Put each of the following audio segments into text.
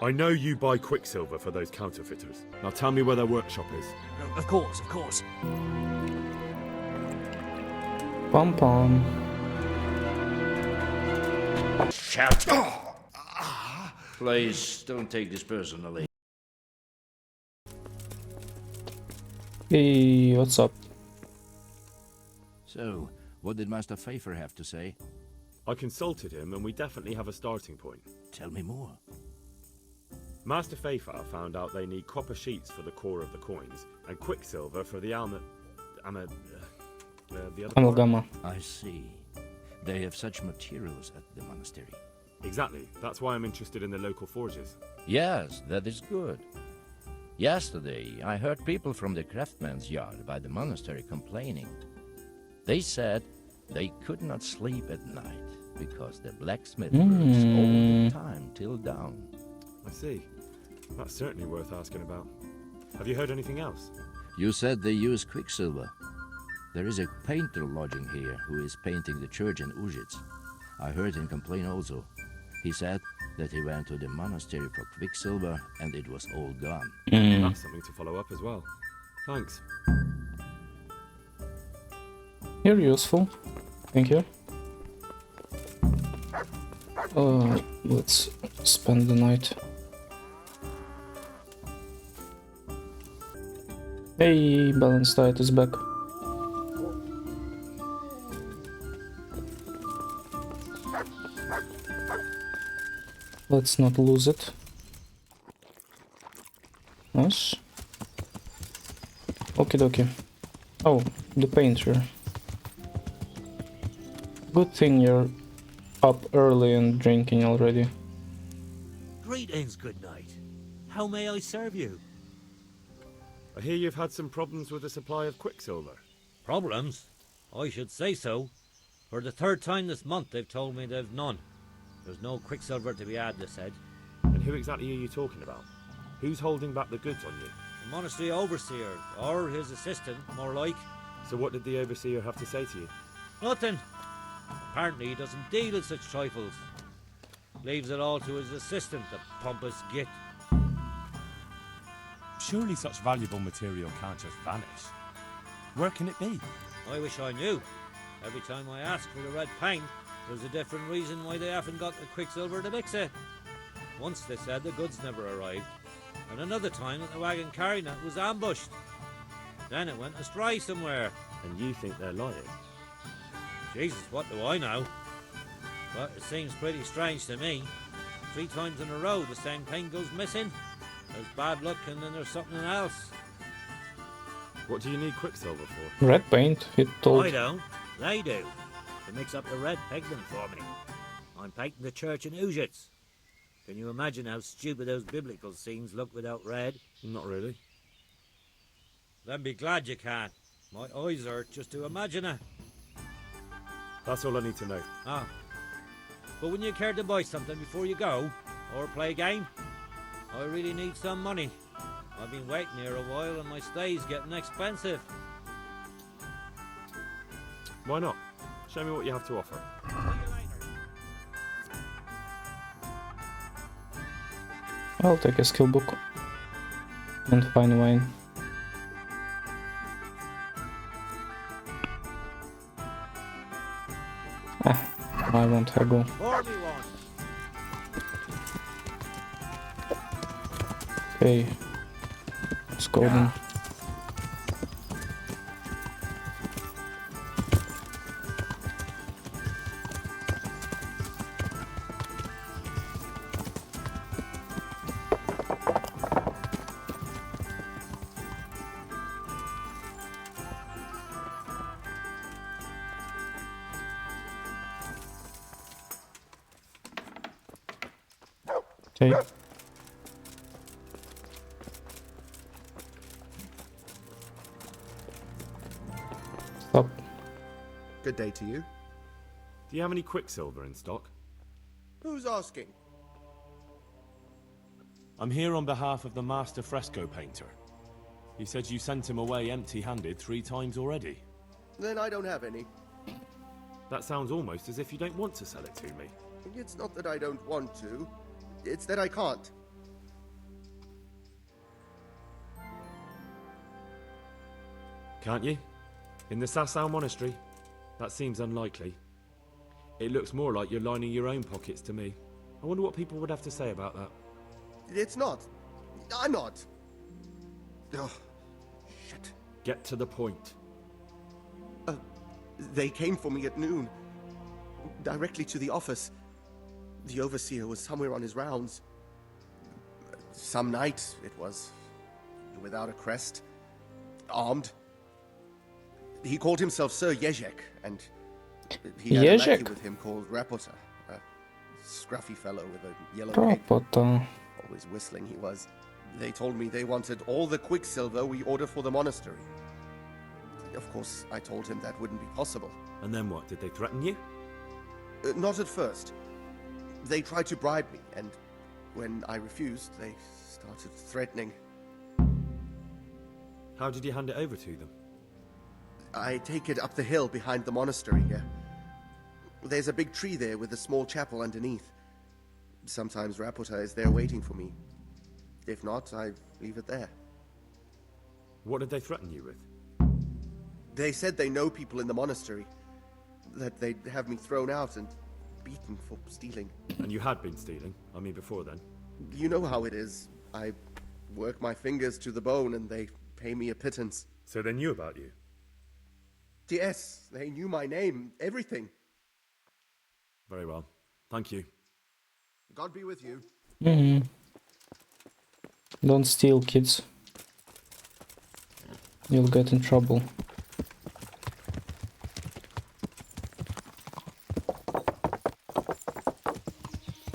I know you buy Quicksilver for those counterfeiters. Now tell me where their workshop is. Of course, of course. Pom pom. Shout. Please, don't take this personally. Hey, what's up? So, what did Master Pfeiffer have to say? I consulted him and we definitely have a starting point. Tell me more. Master Pfeiffer found out they need copper sheets for the core of the coins and Quicksilver for the the other part. Amalgama. I see. They have such materials at the monastery. Exactly. That's why I'm interested in the local forges. Yes, that is good. Yesterday, I heard people from the craftsman's yard by the monastery complaining. They said they could not sleep at night because the blacksmith works all the time till dawn. I see. That's certainly worth asking about. Have you heard anything else? You said they use Quicksilver. There is a painter lodging here who is painting the church in Ujits. I heard him complain also. He said that he went to the monastery for Quicksilver and it was all gone. That's something to follow up as well. Thanks. You're useful. Thank you. Let's spend the night. Hey, balanced diet is back. Let's not lose it. Nice. Okie dokie. Oh, the painter. Good thing you're up early and drinking already. Greetings, good night. How may I serve you? I hear you've had some problems with the supply of Quicksilver. Problems? I should say so. For the third time this month they've told me they've none. There's no Quicksilver to be had, they said. And who exactly are you talking about? Who's holding back the goods on you? The monastery overseer, or his assistant, more like. So what did the overseer have to say to you? Nothing. Apparently he doesn't deal in such trifles. Leaves it all to his assistant, the pompous git. Surely such valuable material can't just vanish. Where can it be? I wish I knew. Every time I ask for the red paint, there's a different reason why they haven't got the Quicksilver to mix it. Once they said the goods never arrived, and another time that the wagon carrying it was ambushed. Then it went astray somewhere. And you think they're lying? Jesus, what do I know? But it seems pretty strange to me. 3 times in a row the same thing goes missing. There's bad luck and then there's something else. What do you need Quicksilver for? Red paint, it told. I don't. They do. To mix up the red pigment for me. I'm painting the church in Ujits. Can you imagine how stupid those biblical scenes look without red? Not really. Then be glad you can. My eyes hurt just to imagine it. That's all I need to know. Ah. But wouldn't you care to buy something before you go? Or play a game? I really need some money. I've been waiting here a while and my stay's getting expensive. Why not? Show me what you have to offer. I'll take a skill book and fine wine. I won't haggle. Okay, let's go then. Okay. Stop. Good day to you. Do you have any Quicksilver in stock? Who's asking? I'm here on behalf of the master fresco painter. He said you sent him away empty-handed 3 times already. Then I don't have any. That sounds almost as if you don't want to sell it to me. It's not that I don't want to. It's that I can't. Can't you? In the Sasau Monastery? That seems unlikely. It looks more like you're lining your own pockets to me. I wonder what people would have to say about that. It's not. I'm not. Oh, shit. Get to the point. They came for me at noon. Directly to the office. The overseer was somewhere on his rounds. Some knight, it was. Without a crest. Armed. He called himself Sir Jezek, and he had a lackey Jezek? with him called Rapota. A scruffy fellow with a yellow cape. Rapota. Always whistling he was. They told me they wanted all the quicksilver we order for the monastery. Of course, I told him that wouldn't be possible. And then what? Did they threaten you? Not at first. They tried to bribe me, and when I refused, they started threatening. How did you hand it over to them? I take it up the hill behind the monastery here. There's a big tree there with a small chapel underneath. Sometimes Rapota is there waiting for me. If not, I leave it there. What did they threaten you with? They said they know people in the monastery. That they'd have me thrown out and beaten for stealing. And you had been stealing? I mean, before then. You know how it is. I work my fingers to the bone and they pay me a pittance. So they knew about you? Yes, they knew my name, everything. Very well. Thank you. God be with you. Mm-hmm. Don't steal, kids. You'll get in trouble.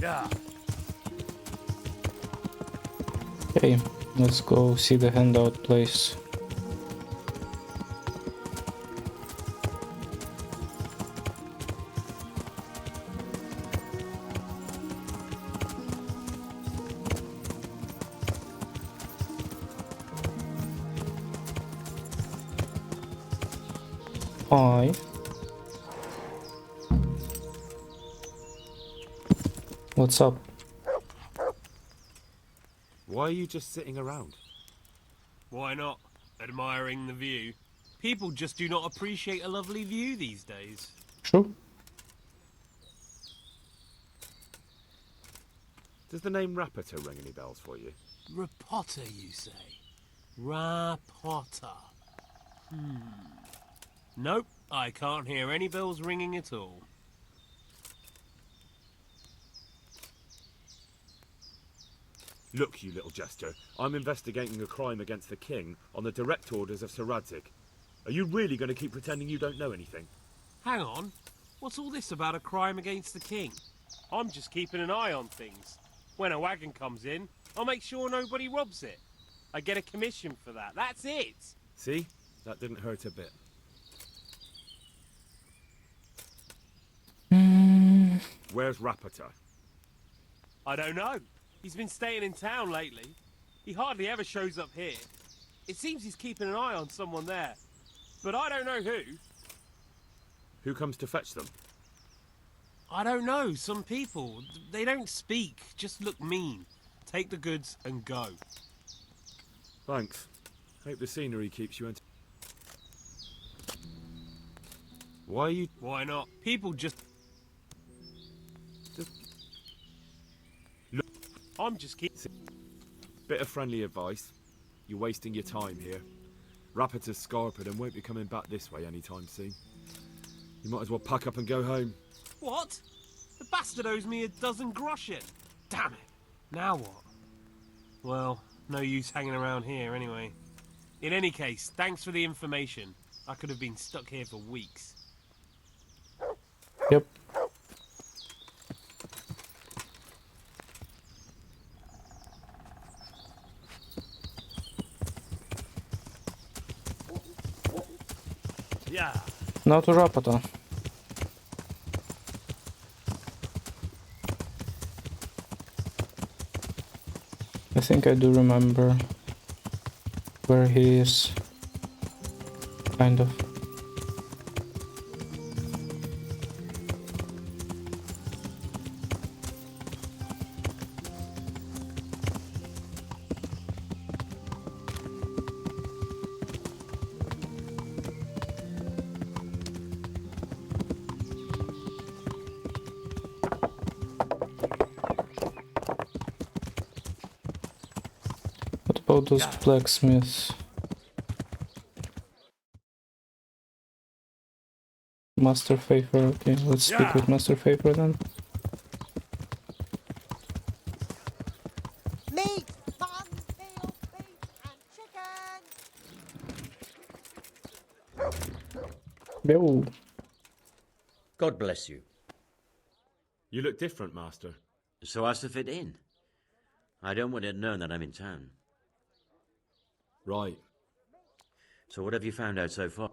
Yeah. Okay, let's go see the handout place. Hi. What's up? Why are you just sitting around? Why not? Admiring the view. People just do not appreciate a lovely view these days. True. Does the name Rapota ring any bells for you? Rapota, you say? Rapota. Nope, I can't hear any bells ringing at all. Look, you little jester, I'm investigating a crime against the king on the direct orders of Sir Radzik. Are you really going to keep pretending you don't know anything? Hang on, what's all this about a crime against the king? I'm just keeping an eye on things. When a wagon comes in, I'll make sure nobody robs it. I get a commission for that, that's it! See? That didn't hurt a bit. Where's Rapota? I don't know. He's been staying in town lately. He hardly ever shows up here. It seems he's keeping an eye on someone there. But I don't know who. Who comes to fetch them? I don't know. Some people. They don't speak. Just look mean. Take the goods and go. Thanks. Hope the scenery keeps you Why are you... Why not? People just... Look. I'm just keep... Bit of friendly advice. You're wasting your time here. Rapota's scarpered and won't be coming back this way anytime soon. You might as well pack up and go home. What? The bastard owes me a dozen groschen. Damn it. Now what? Well, no use hanging around here anyway. In any case, thanks for the information. I could have been stuck here for weeks. Yep. Yeah. Now to Rapota. I think I do remember where he is. Kind of. about those blacksmiths? Master Favor, okay, let's speak with Master Favor then. Meat, mutton, veal, beef, and chicken. Yo. God bless you. You look different, Master. So as to fit in. I don't want it known that I'm in town. Right. So what have you found out so far?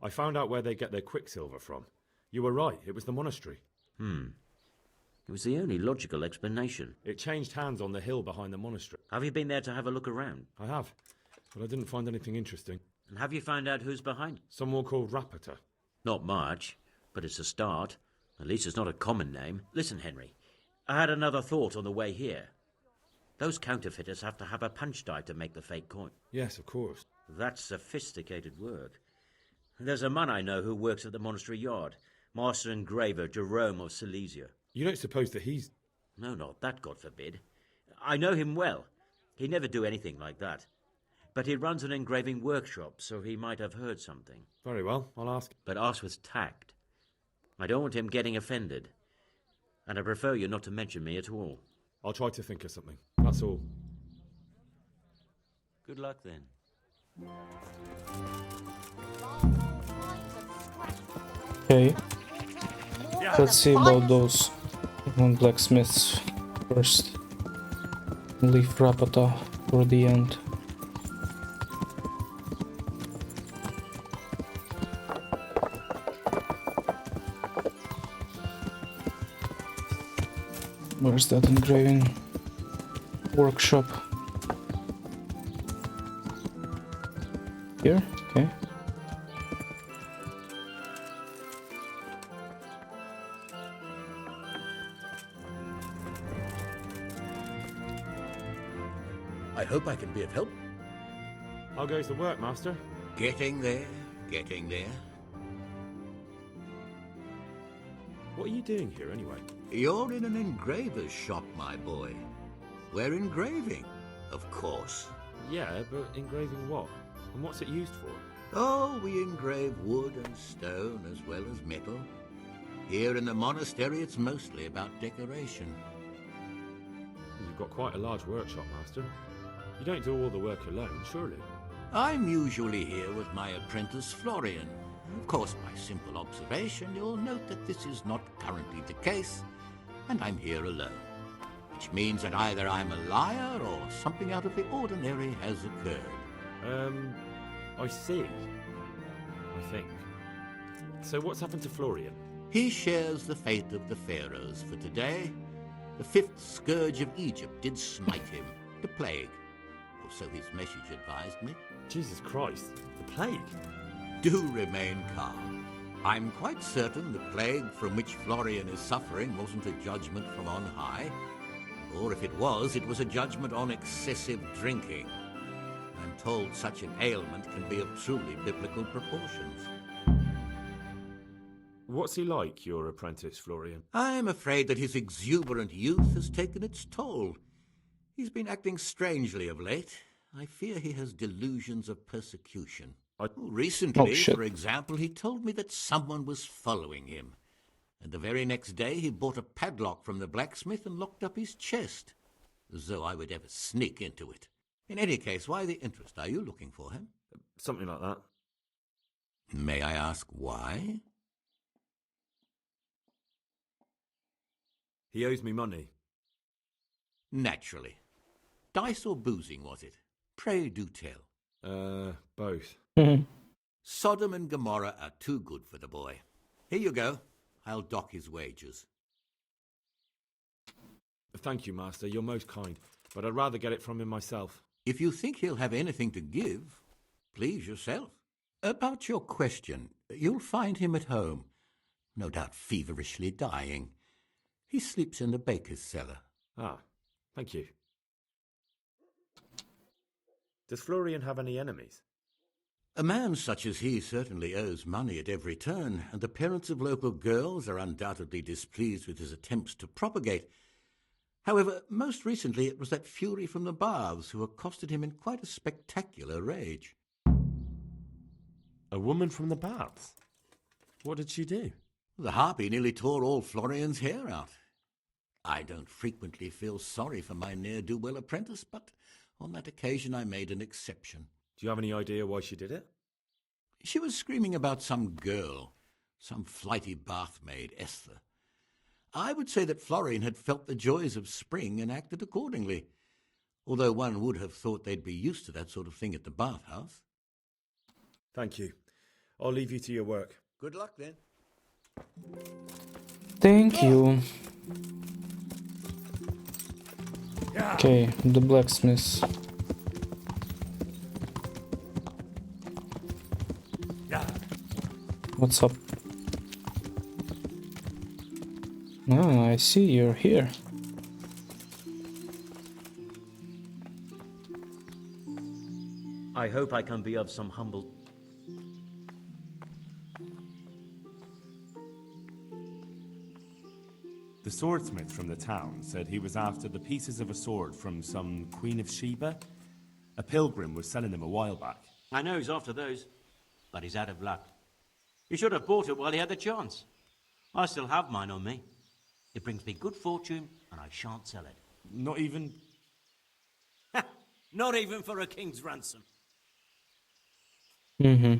I found out where they get their quicksilver from. You were right, it was the monastery. It was the only logical explanation. It changed hands on the hill behind the monastery. Have you been there to have a look around? I have, but I didn't find anything interesting. And have you found out who's behind it? Someone called Rapata. Not much, but it's a start. At least it's not a common name. Listen, Henry, I had another thought on the way here. Those counterfeiters have to have a punch die to make the fake coin. Yes, of course. That's sophisticated work. There's a man I know who works at the monastery yard, Master Engraver Jerome of Silesia. You don't suppose that he's... No, not that, God forbid. I know him well. He'd never do anything like that. But he runs an engraving workshop, so he might have heard something. Very well, I'll ask. But ask with tact. I don't want him getting offended. And I prefer you not to mention me at all. I'll try to think of something. That's all. Good luck, then. Okay. Let's see about those blacksmiths first. Leave Rapata for the end. Where's that engraving workshop? Here? Okay. I hope I can be of help. How goes the work, Master? Getting there, getting there. What are you doing here, anyway? You're in an engraver's shop, my boy. We're engraving, of course. Yeah, but engraving what? And what's it used for? Oh, we engrave wood and stone as well as metal. Here in the monastery, it's mostly about decoration. You've got quite a large workshop, Master. You don't do all the work alone, surely? I'm usually here with my apprentice, Florian. Of course, by simple observation, you'll note that this is not currently the case, and I'm here alone. Which means that either I'm a liar or something out of the ordinary has occurred. I see. I think. So what's happened to Florian? He shares the fate of the pharaohs for today. The fifth scourge of Egypt did smite him, the plague. Or so his message advised me. Jesus Christ, the plague? Do remain calm. I'm quite certain the plague from which Florian is suffering wasn't a judgment from on high. Or if it was a judgment on excessive drinking. I'm told such an ailment can be of truly biblical proportions. What's he like, your apprentice, Florian? I'm afraid that his exuberant youth has taken its toll. He's been acting strangely of late. I fear he has delusions of persecution. Recently, for example, he told me that someone was following him. And the very next day he bought a padlock from the blacksmith and locked up his chest. As though I would ever sneak into it. In any case, why the interest? Are you looking for him? Something like that. May I ask why? He owes me money. Naturally. Dice or boozing, was it? Pray do tell. Both. Sodom and Gomorrah are too good for the boy. Here you go. I'll dock his wages. Thank you, Master. You're most kind. But I'd rather get it from him myself. If you think he'll have anything to give, please yourself. About your question, you'll find him at home. No doubt feverishly dying. He sleeps in the baker's cellar. Ah, thank you. Does Florian have any enemies? A man such as he certainly owes money at every turn, and the parents of local girls are undoubtedly displeased with his attempts to propagate. However, most recently it was that fury from the baths who accosted him in quite a spectacular rage. A woman from the baths? What did she do? The harpy nearly tore all Florian's hair out. I don't frequently feel sorry for my ne'er-do-well apprentice, but on that occasion I made an exception. Do you have any idea why she did it? She was screaming about some girl, some flighty bath-maid, Esther. I would say that Florian had felt the joys of spring and acted accordingly, although one would have thought they'd be used to that sort of thing at the bathhouse. Thank you. I'll leave you to your work. Good luck, then. Thank you. Okay, the blacksmith. What's up? Ah, I see you're here. I hope I can be of some humble... The swordsmith from the town said he was after the pieces of a sword from some Queen of Sheba. A pilgrim was selling them a while back. I know he's after those, but he's out of luck. He should have bought it while he had the chance. I still have mine on me. It brings me good fortune, and I shan't sell it. Not even... Not even for a king's ransom. Mm-hmm.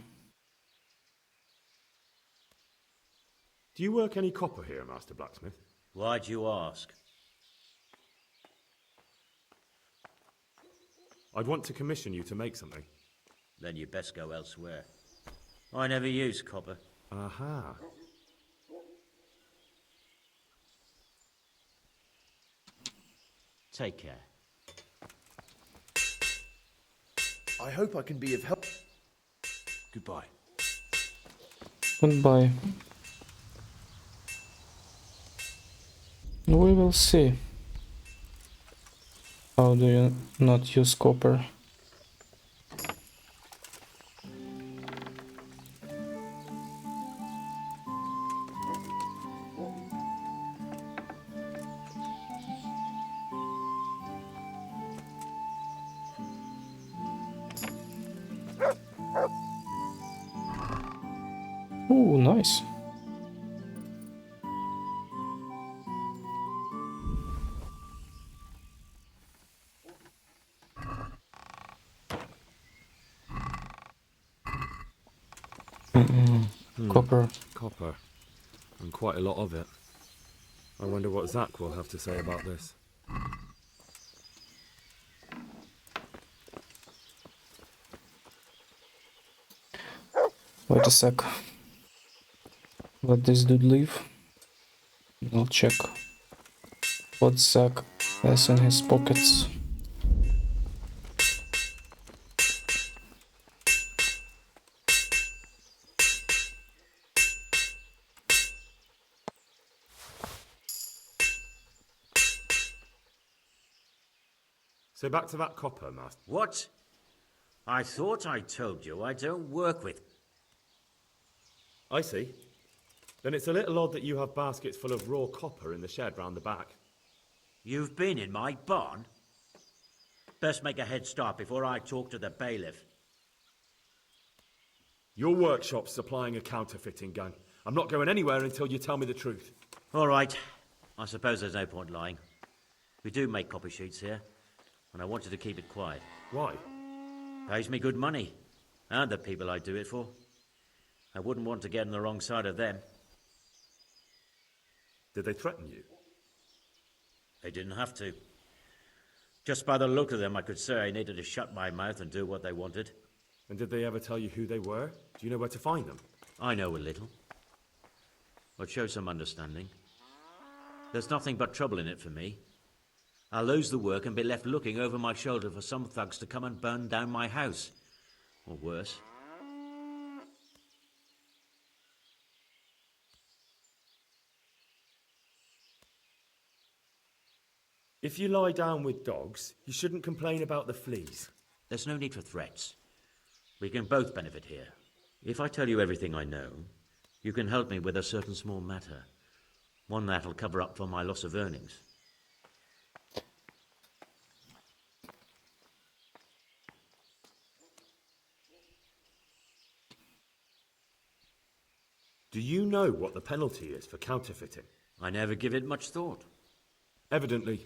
Do you work any copper here, Master Blacksmith? Why'd you ask? I'd want to commission you to make something. Then you'd best go elsewhere. I never use copper. Aha. Take care. I hope I can be of help. Goodbye. Goodbye. We will see. How do you not use copper? Ooh, nice. Copper. Copper. And quite a lot of it. I wonder what Zach will have to say about this. Wait a sec. Let this dude leave. I'll check what Zach has in his pockets. So back to that copper, Master. What? I thought I told you I don't work with... I see. Then it's a little odd that you have baskets full of raw copper in the shed round the back. You've been in my barn? Best make a head start before I talk to the bailiff. Your workshop's supplying a counterfeiting gang. I'm not going anywhere until you tell me the truth. All right. I suppose there's no point lying. We do make copy sheets here, and I wanted to keep it quiet. Why? Pays me good money, and the people I do it for. I wouldn't want to get on the wrong side of them. Did they threaten you? They didn't have to. Just by the look of them, I could say I needed to shut my mouth and do what they wanted. And did they ever tell you who they were? Do you know where to find them? I know a little. I'd show some understanding. There's nothing but trouble in it for me. I'll lose the work and be left looking over my shoulder for some thugs to come and burn down my house. Or worse. If you lie down with dogs, you shouldn't complain about the fleas. There's no need for threats. We can both benefit here. If I tell you everything I know, you can help me with a certain small matter. One that'll cover up for my loss of earnings. Do you know what the penalty is for counterfeiting? I never give it much thought. Evidently,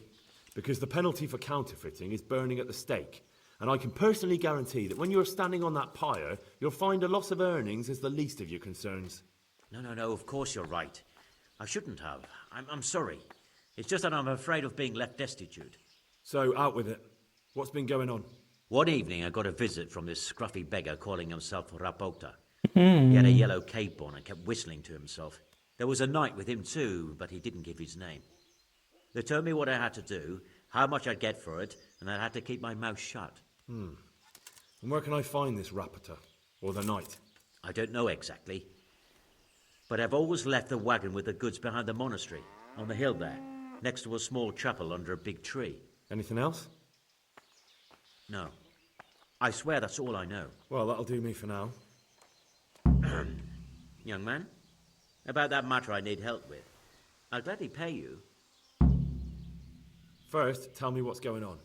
because the penalty for counterfeiting is burning at the stake. And I can personally guarantee that when you're standing on that pyre, you'll find a loss of earnings is the least of your concerns. No, of course you're right. I shouldn't have. I'm sorry. It's just that I'm afraid of being left destitute. So, out with it. What's been going on? One evening I got a visit from this scruffy beggar calling himself Rapota. He had a yellow cape on and kept whistling to himself. There was a knight with him too, but he didn't give his name. They told me what I had to do, how much I'd get for it, and I had to keep my mouth shut. And where can I find this Rapota? Or the knight? I don't know exactly. But I've always left the wagon with the goods behind the monastery, on the hill there, next to a small chapel under a big tree. Anything else? No. I swear that's all I know. Well, that'll do me for now. Young man, about that matter I need help with. I'll gladly pay you. First, tell me what's going on.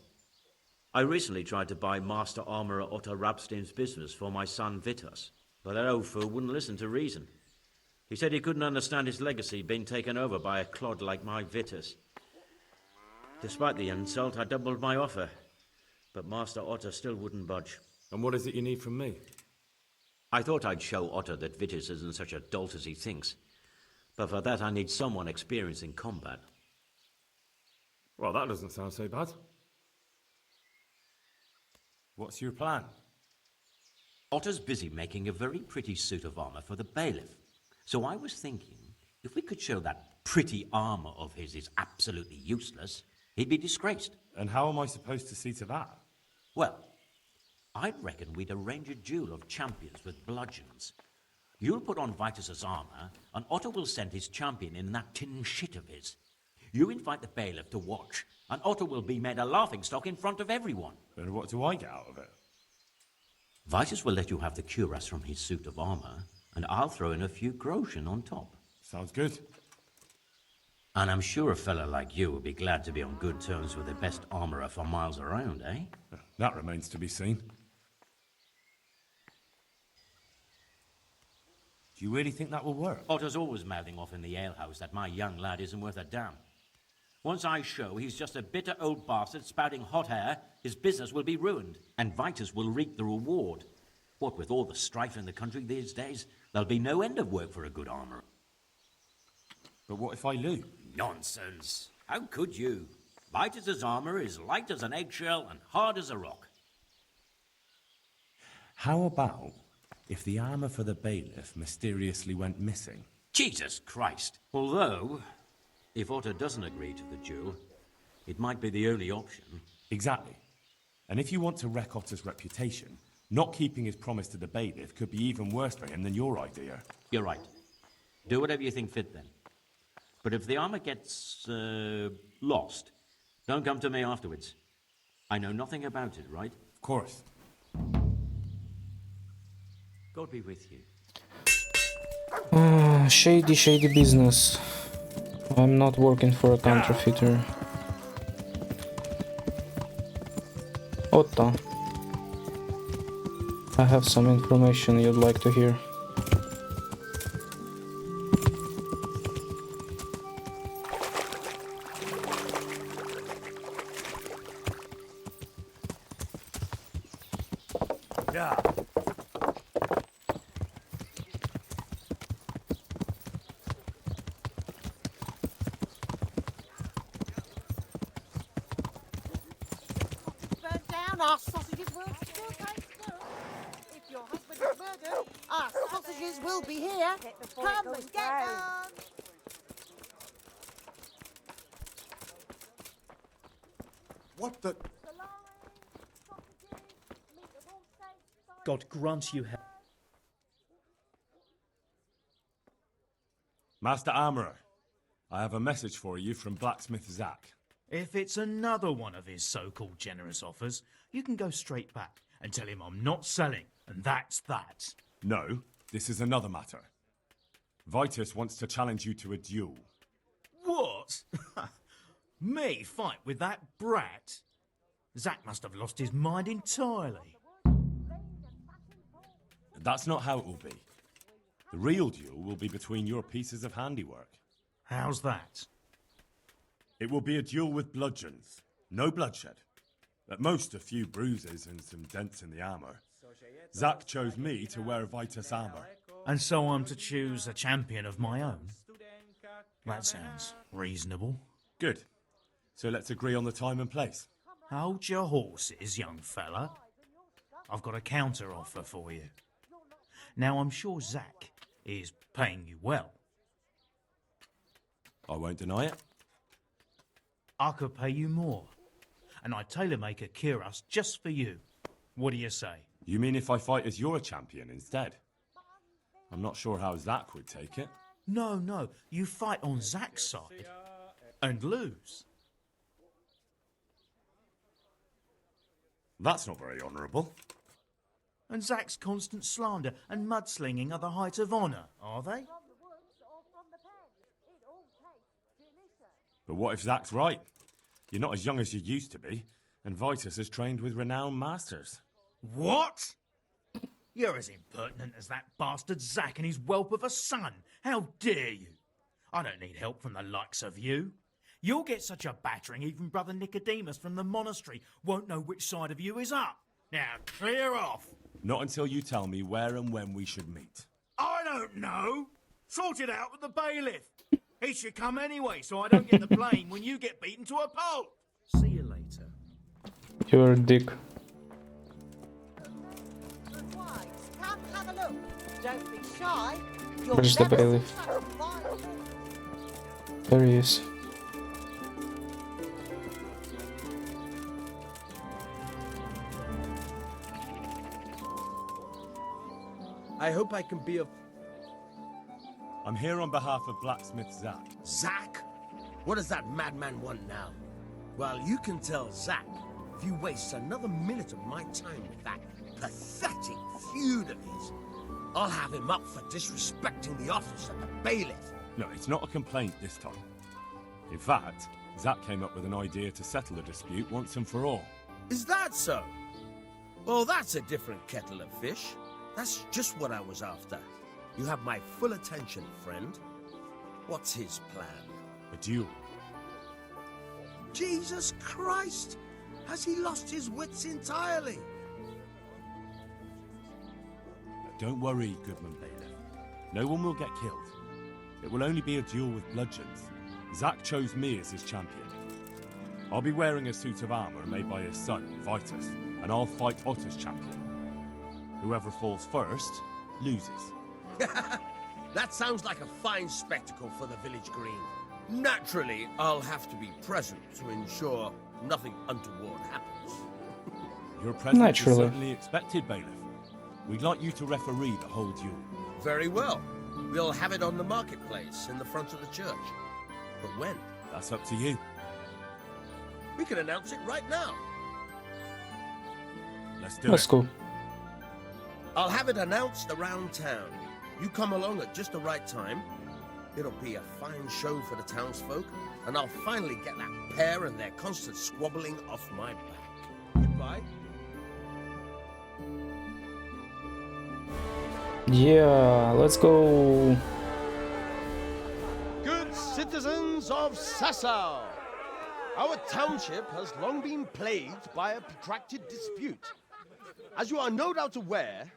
I recently tried to buy Master Armourer Otto Rabstein's business for my son Vitus, but that old fool wouldn't listen to reason. He said he couldn't understand his legacy being taken over by a clod like my Vitus. Despite the insult, I doubled my offer, but Master Otto still wouldn't budge. And what is it you need from me? I thought I'd show Otto that Vitus isn't such a dolt as he thinks, but for that I need someone experienced in combat. Well, that doesn't sound so bad. What's your plan? Otto's busy making a very pretty suit of armor for the bailiff. So I was thinking, if we could show that pretty armor of his is absolutely useless, he'd be disgraced. And how am I supposed to see to that? Well, I'd reckon we'd arrange a duel of champions with bludgeons. You'll put on Vitus's armor, and Otto will send his champion in that tin shit of his. You invite the bailiff to watch, and Otto will be made a laughingstock in front of everyone. And what do I get out of it? Vitus will let you have the cuirass from his suit of armor, and I'll throw in a few groschen on top. Sounds good. And I'm sure a fella like you will be glad to be on good terms with the best armorer for miles around, eh? That remains to be seen. Do you really think that will work? Otto's always mouthing off in the alehouse that my young lad isn't worth a damn. Once I show he's just a bitter old bastard spouting hot air, his business will be ruined, and Vitus will reap the reward. What with all the strife in the country these days, there'll be no end of work for a good armourer. But what if I lose? Nonsense. How could you? Vitus's armour is light as an eggshell and hard as a rock. How about if the armour for the bailiff mysteriously went missing? Jesus Christ. Although, if Otto doesn't agree to the duel, it might be the only option. Exactly. And if you want to wreck Otto's reputation, not keeping his promise to the bailiff could be even worse for him than your idea. You're right. Do whatever you think fit then. But if the armour gets, lost, don't come to me afterwards. I know nothing about it, right? Of course. God be with you. Shady business. I'm not working for a counterfeiter. Otto. I have some information you'd like to hear. Burnt down, our sausages will still taste good. If your husband is murdered, our sausages will be here. Come and get them. What the? God grant you help. Master Armourer, I have a message for you from Blacksmith Zach. If it's another one of his so-called generous offers, you can go straight back and tell him I'm not selling, and that's that. No, this is another matter. Vitus wants to challenge you to a duel. What? Me fight with that brat? Zach must have lost his mind entirely. That's not how it will be. The real duel will be between your pieces of handiwork. How's that? It will be a duel with bludgeons. No bloodshed. At most, a few bruises and some dents in the armor. Zack chose me to wear Vitus armor. And so I'm to choose a champion of my own? That sounds reasonable. Good. So let's agree on the time and place. Hold your horses, young fella. I've got a counter offer for you. Now, I'm sure Zack is paying you well. I won't deny it. I could pay you more. And I'd tailor-make a cuirass just for you. What do you say? You mean if I fight as your champion instead? I'm not sure how Zack would take it. No. You fight on Zack's side and lose. That's not very honourable. And Zack's constant slander and mudslinging are the height of honour, are they? But what if Zack's right? You're not as young as you used to be, and Vitus has trained with renowned masters. What? You're as impertinent as that bastard Zack and his whelp of a son. How dare you? I don't need help from the likes of you. You'll get such a battering even Brother Nicodemus from the Monastery won't know which side of you is up. Now clear off. Not until you tell me where and when we should meet. I don't know. Sort it out with the bailiff. He should come anyway, so I don't get the blame when you get beaten to a pulp. See you later. You're a dick. Come have a look. Don't be shy. Where's the bailiff? There he is. I hope I can be of... I'm here on behalf of blacksmith Zack. Zack? What does that madman want now? Well, you can tell Zack if you waste another minute of my time with that pathetic feud of his, I'll have him up for disrespecting the office of the bailiff. No, it's not a complaint this time. In fact, Zack came up with an idea to settle the dispute once and for all. Is that so? Well, that's a different kettle of fish. That's just what I was after. You have my full attention, friend. What's his plan? A duel. Jesus Christ! Has he lost his wits entirely? Don't worry, Goodman Bailiff. No one will get killed. It will only be a duel with bludgeons. Zack chose me as his champion. I'll be wearing a suit of armor made by his son, Vitus, and I'll fight Otto's champion. Whoever falls first, loses. That sounds like a fine spectacle for the village green. Naturally, I'll have to be present to ensure nothing untoward happens. Your presence is certainly expected, Bailiff. We'd like you to referee the whole duel. Very well. We'll have it on the marketplace in the front of the church. But when? That's up to you. We can announce it right now. Let's do it. Let's go. I'll have it announced around town. You come along at just the right time. It'll be a fine show for the townsfolk, and I'll finally get that pair and their constant squabbling off my back. Goodbye. Yeah, let's go. Good citizens of Sasau, our township has long been plagued by a protracted dispute. As you are no doubt aware,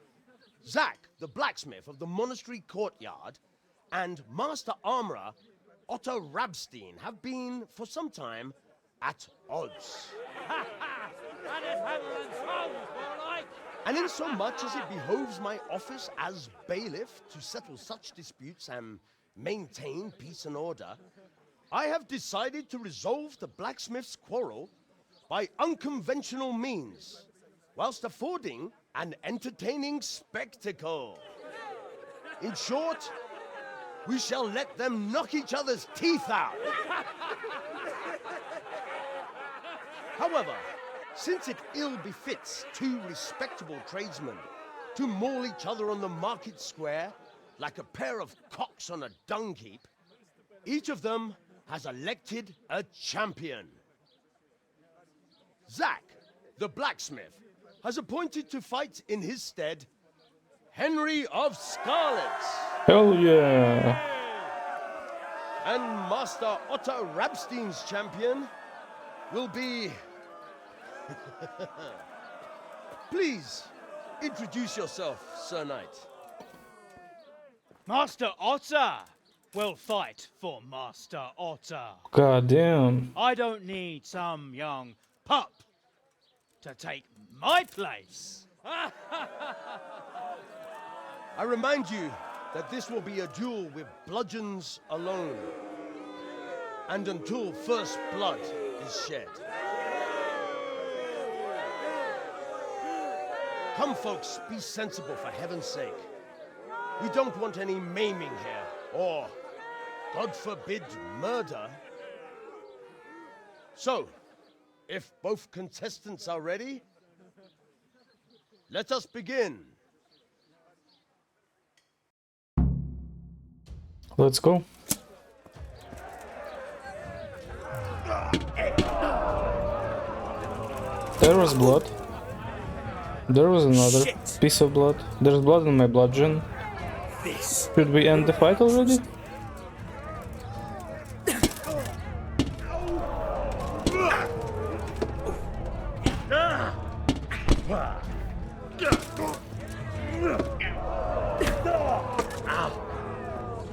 Zack, the blacksmith of the monastery courtyard, and Master Armourer Otto Rabstein have been, for some time, at odds. And in so much as it behoves my office as bailiff to settle such disputes and maintain peace and order, I have decided to resolve the blacksmith's quarrel by unconventional means, whilst affording an entertaining spectacle. In short, we shall let them knock each other's teeth out. However, since it ill befits two respectable tradesmen to maul each other on the market square like a pair of cocks on a dung heap, each of them has elected a champion. Zack, the blacksmith, has appointed to fight in his stead Henry of Scarlet. Hell yeah! And Master Otto Rabstein's champion will be... Please, introduce yourself, Sir Knight. Master Otter will fight for Master Otter. God damn. I don't need some young pup to take my place. I remind you that this will be a duel with bludgeons alone. And until first blood is shed. Come, folks, be sensible for heaven's sake. We don't want any maiming here, or, God forbid, murder. So, if both contestants are ready, let us begin. Let's go. There was blood. There was another piece of blood. There's blood on my bludgeon. Should we end the fight already?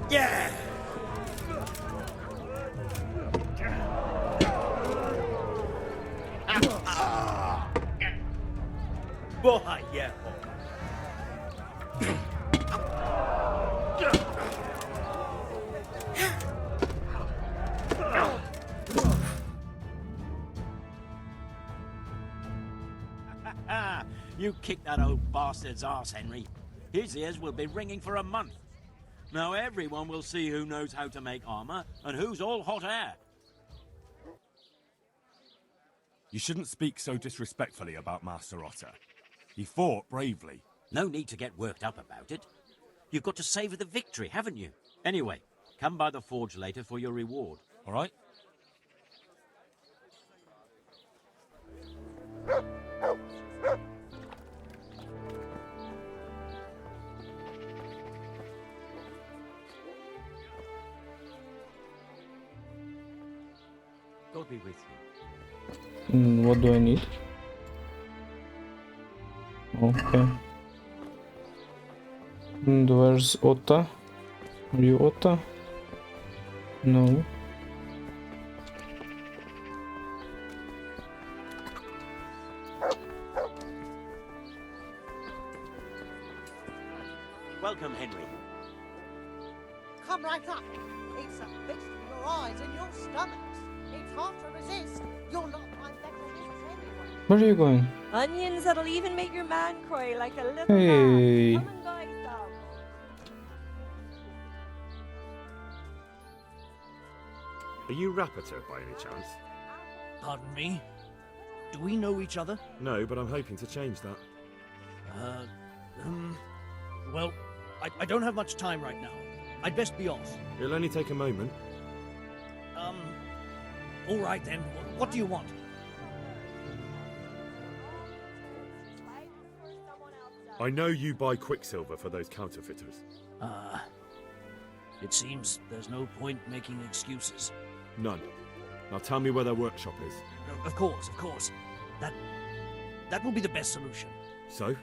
Yeah! Boy, yeah. You kicked that old bastard's arse, Henry. His ears will be ringing for a month. Now everyone will see who knows how to make armor and who's all hot air. You shouldn't speak so disrespectfully about Master Otter. He fought bravely. No need to get worked up about it. You've got to savor the victory, haven't you? Anyway, come by the forge later for your reward. All right? God be with you. What do I need? Okay. And where's Otta? Are you Otta? No. Welcome, Henry. Come right up. It's a feast for your eyes and your stomachs. It's hard to resist. You'll not find better dishes anywhere. Where are you going? Onions that'll even make your man cry like a little Hey. lamb. Come and guide them. Are you Rapiter by any chance? Pardon me? Do we know each other? No, but I'm hoping to change that. Well, I don't have much time right now. I'd best be off. It'll only take a moment. All right then. What do you want? I know you buy Quicksilver for those counterfeiters. It seems there's no point making excuses. None. Now tell me where their workshop is. Of course. That will be the best solution. So?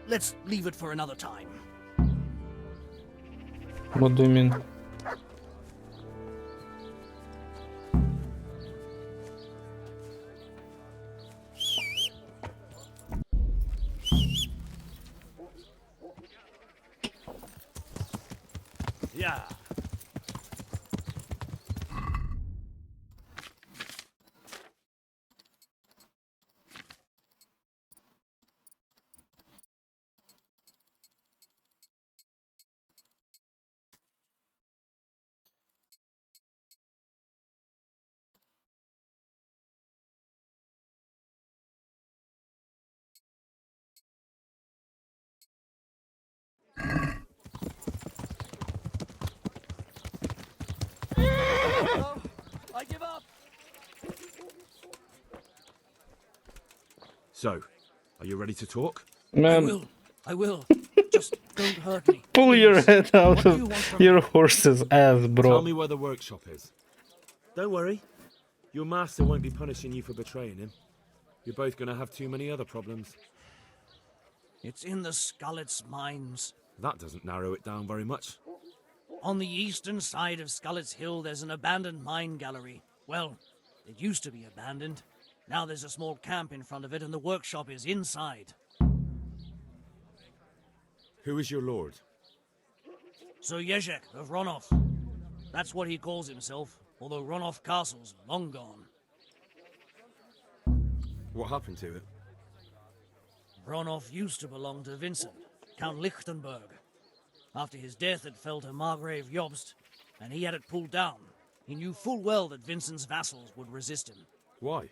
Let's leave it for another time. What do you mean? Yeah. I give up. So, are you ready to talk? Man, I will. Just don't hurt me. pull your please. head out What do you want of from your me? horse's ass, bro. Tell me where the workshop is. Don't worry. Your master won't be punishing you for betraying him. You're both going to have too many other problems. It's in the Skullet's mines. That doesn't narrow it down very much. On the eastern side of Skullet's Hill, there's an abandoned mine gallery. Well, it used to be abandoned. Now there's a small camp in front of it, and the workshop is inside. Who is your lord? Sir Jezek of Ronov. That's what he calls himself, although Ronov Castle's long gone. What happened to it? Ronov used to belong to Vincent, Count Lichtenberg. After his death, it fell to Margrave Jobst, and he had it pulled down. He knew full well that Vincent's vassals would resist him. Why?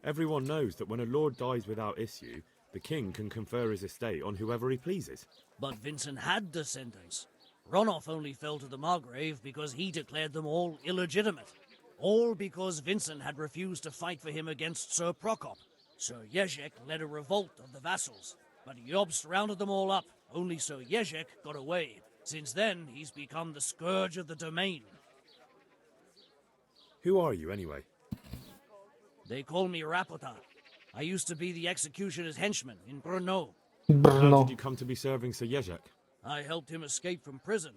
Everyone knows that when a lord dies without issue, the king can confer his estate on whoever he pleases. But Vincent had descendants. Ronov only fell to the Margrave because he declared them all illegitimate. All because Vincent had refused to fight for him against Sir Prokop. Sir Jezek led a revolt of the vassals, but Jobst rounded them all up. Only Sir Jezek got away. Since then, he's become the scourge of the domain. Who are you, anyway? They call me Rapota. I used to be the executioner's henchman in Brno. How did you come to be serving Sir Jezek? I helped him escape from prison.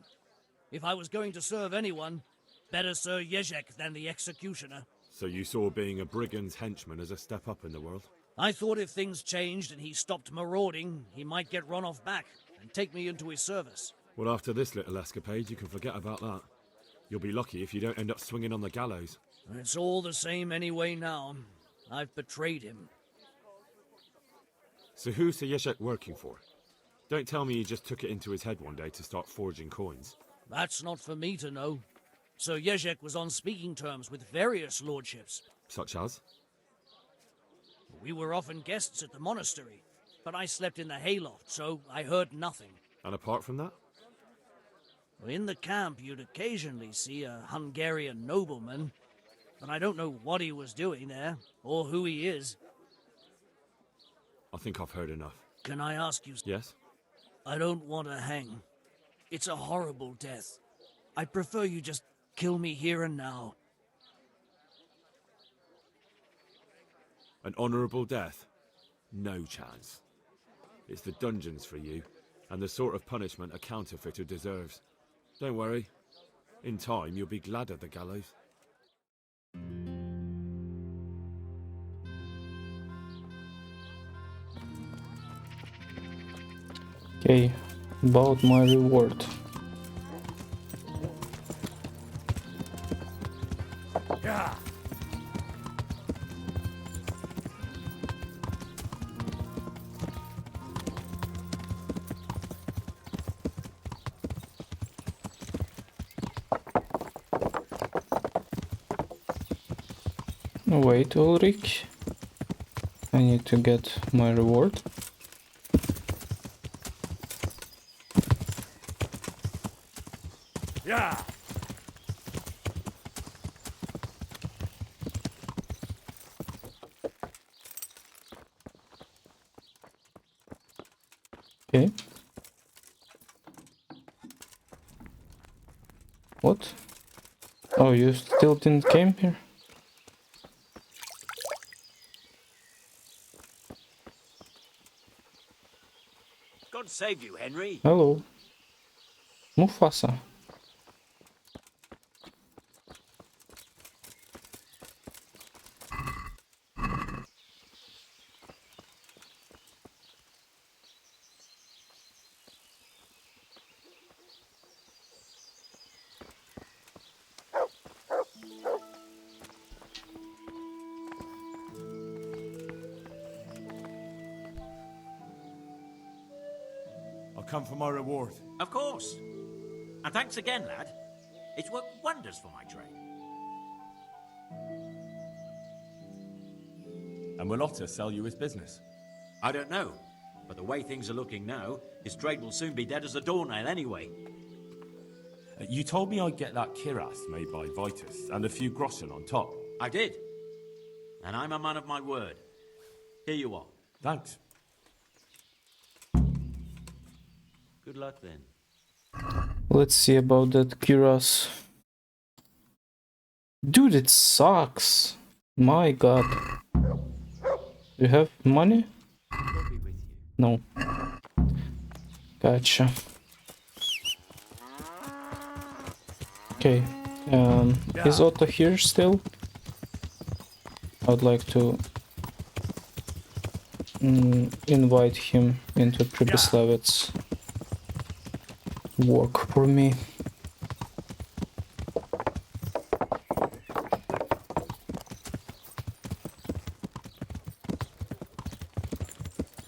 If I was going to serve anyone, better Sir Jezek than the executioner. So you saw being a brigand's henchman as a step up in the world? I thought if things changed and he stopped marauding, he might get Ronov back and take me into his service. Well, after this little escapade, you can forget about that. You'll be lucky if you don't end up swinging on the gallows. It's all the same anyway now. I've betrayed him. So who's Sir Jezek working for? Don't tell me he just took it into his head one day to start forging coins. That's not for me to know. Sir Jezek was on speaking terms with various lordships. Such as? We were often guests at the monastery, but I slept in the hayloft, so I heard nothing. And apart from that? In the camp, you'd occasionally see a Hungarian nobleman, but I don't know what he was doing there, or who he is. I think I've heard enough. Can I ask you? Yes? I don't want to hang. It's a horrible death. I prefer you just kill me here and now. An honourable death? No chance. It's the dungeons for you, and the sort of punishment a counterfeiter deserves. Don't worry. In time, you'll be glad of the gallows. Okay, about my reward. Yeah. Wait, Ulrich. I need to get my reward. Yeah. Okay. What? Oh, you still didn't came here? God save you, Henry. Hello. Mufasa. I'll come for my reward. Of course. And thanks again, lad. It's worked wonders for my trade. And will Otter sell you his business? I don't know, but the way things are looking now, his trade will soon be dead as a doornail anyway. You told me I'd get that kiras made by Vitus, and a few groschen on top. I did. And I'm a man of my word. Here you are. Thanks. Good luck then. Let's see about that cuirass. Dude, it sucks. My god. You have money? God be with you. No. Gotcha. Okay. Is Otto here still? I'd like to invite him into Pribyslavitz. Work for me.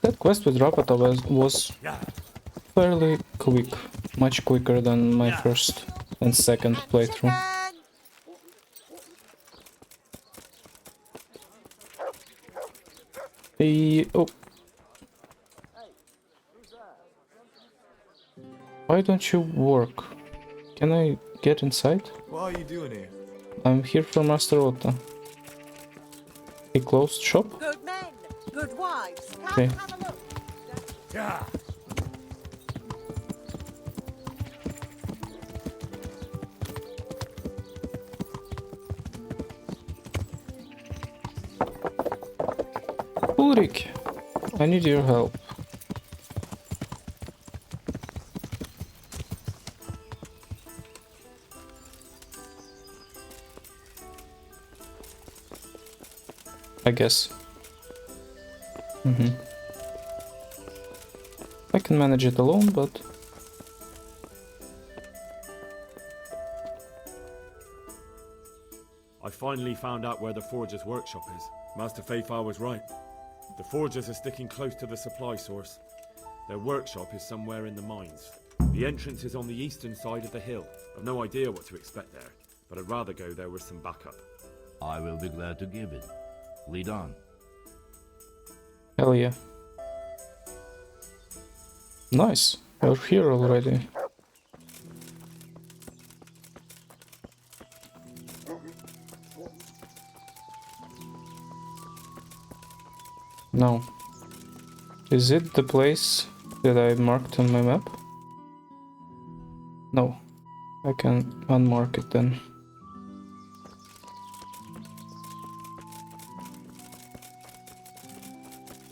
That quest with Rapata was fairly quick. Much quicker than my first and second playthrough. Hey, oh. Why don't you work? Can I get inside? What are you doing here? I'm here for Master Otto. He closed shop? Good men, good wives. Come Okay. have a look. Yeah. Ulrich, I need your help. I guess. I can manage it alone, but I finally found out where the Forger's workshop is. Master Faithfar was right. The Forgers are sticking close to the supply source. Their workshop is somewhere in the mines. The entrance is on the eastern side of the hill. I've no idea what to expect there, but I'd rather go there with some backup. I will be glad to give it. Lead on. hell yeah. Nice, you're here already. No. Is it the place that I marked on my map? No. I can unmark it then.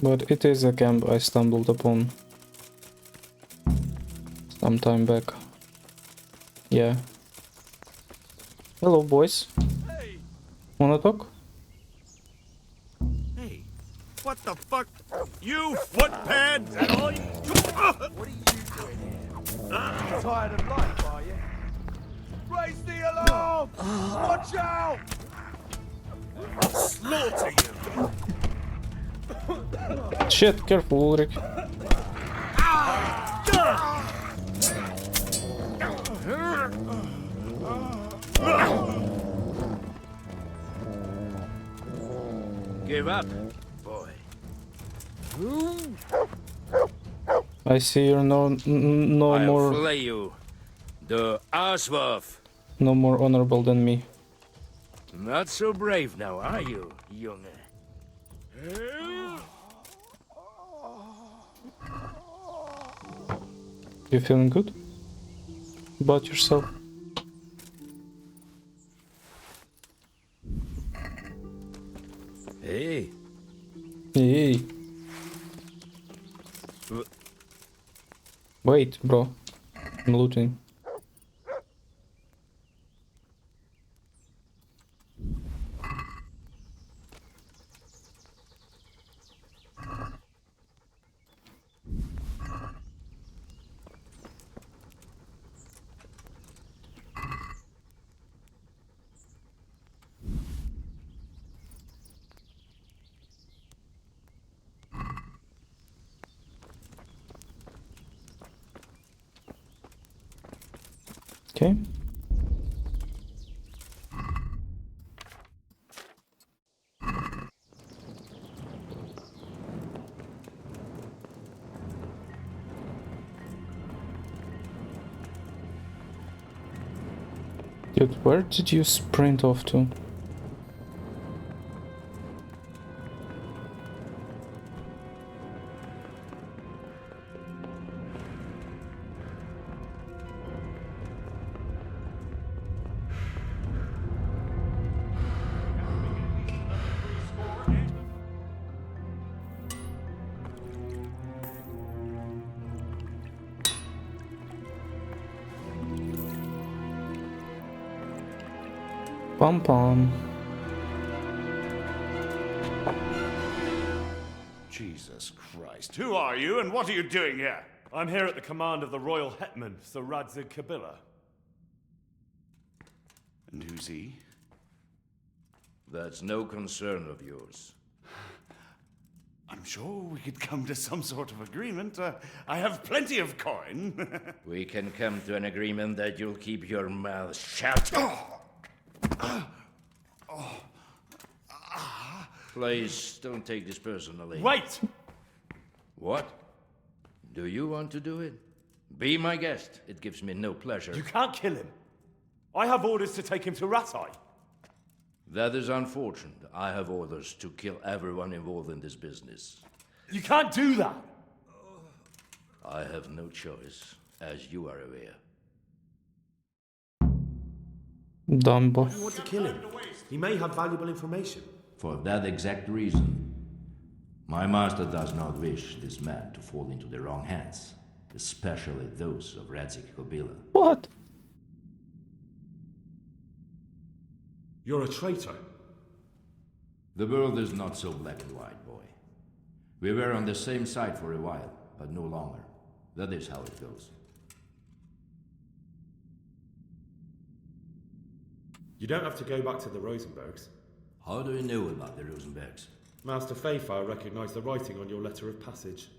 But it is a camp I stumbled upon some time back. Yeah. Hello, boys. Hey! Wanna talk? Hey, what the fuck? You footpad! Is that all you... What are you doing here? Tired of life, are you? Raise the alarm! Watch out! I'll slaughter you! Shit, careful, Ulrich. Give up, boy. I see you're no I'll more flay you. The Arswolf. no more honorable than me. Not so brave now, are you, young? You feeling good about yourself? Hey. Hey. Wait, bro. I'm looting. Okay. Dude, where did you sprint off to? Pom pom. Jesus Christ. Who are you and what are you doing here? I'm here at the command of the royal hetman, Sir Radzig Kabila. And who's he? That's no concern of yours. I'm sure we could come to some sort of agreement. I have plenty of coin. We can come to an agreement that you'll keep your mouth shut. Please, don't take this personally. Wait! What? Do you want to do it? Be my guest. It gives me no pleasure. You can't kill him. I have orders to take him to Ratai. That is unfortunate. I have orders to kill everyone involved in this business. You can't do that! I have no choice, as you are aware. Dumbo. I don't want to kill him. He may have valuable information. For that exact reason, my master does not wish this man to fall into the wrong hands, especially those of Radzig Kabila. What? You're a traitor. The world is not so black and white, boy. We were on the same side for a while, but no longer. That is how it goes. You don't have to go back to the Rosenbergs. How do you know about the Rosenbergs? Master Fayfire recognized the writing on your letter of passage.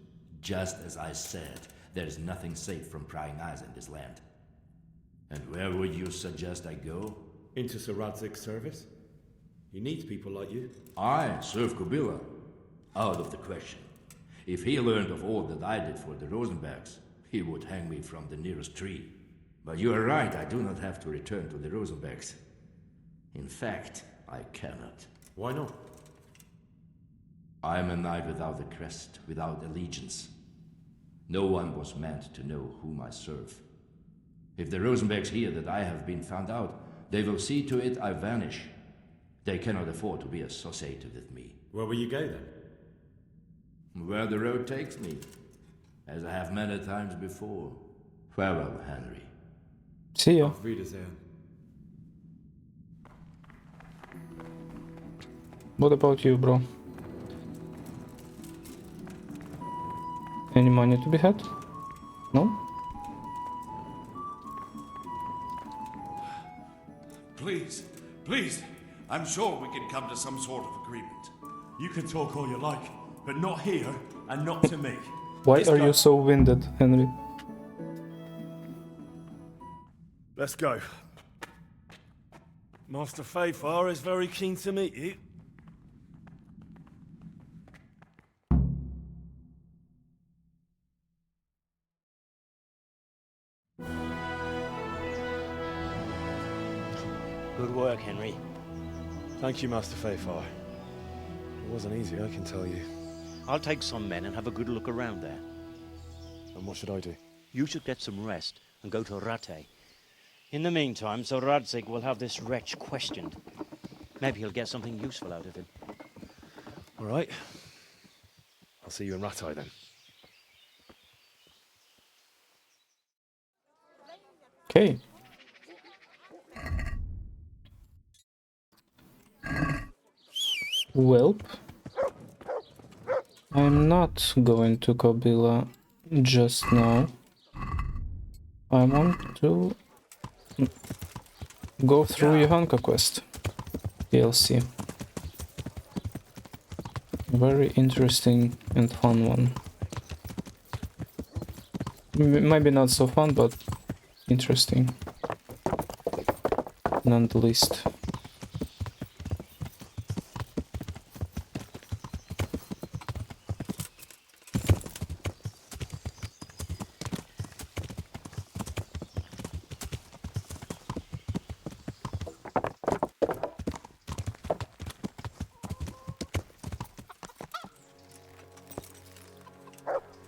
Just as I said, there is nothing safe from prying eyes in this land. And where would you suggest I go? Into Sir Radzig's service. He needs people like you. I serve Kabila. Out of the question. If he learned of all that I did for the Rosenbergs, he would hang me from the nearest tree. But you are right, I do not have to return to the Rosenbergs. In fact, I cannot. Why not? I am a knight without a crest, without allegiance. No one was meant to know whom I serve. If the Rosenbergs hear that I have been found out, they will see to it I vanish. They cannot afford to be associated with me. Where will you go then? Where the road takes me, as I have many times before. Farewell, Henry. See ya. Auf Wiedersehen. What about you, bro? Any money to be had? No? Please, please. I'm sure we can come to some sort of agreement. You can talk all you like, but not here and not to me. Why are you so winded, Henry? Let's go. Master Fayfire is very keen to meet you. Good work, Henry. Thank you, Master Fayfire. It wasn't easy, I can tell you. I'll take some men and have a good look around there. And what should I do? You should get some rest and go to Rattay. In the meantime, Sir Radzig will have this wretch questioned. Maybe he'll get something useful out of him. All right. I'll see you in Rattay then. Okay. Welp. I'm not going to Kabila just now. I want to go through Johanka quest. DLC. Very interesting and fun one. Maybe not so fun, but interesting. None the least.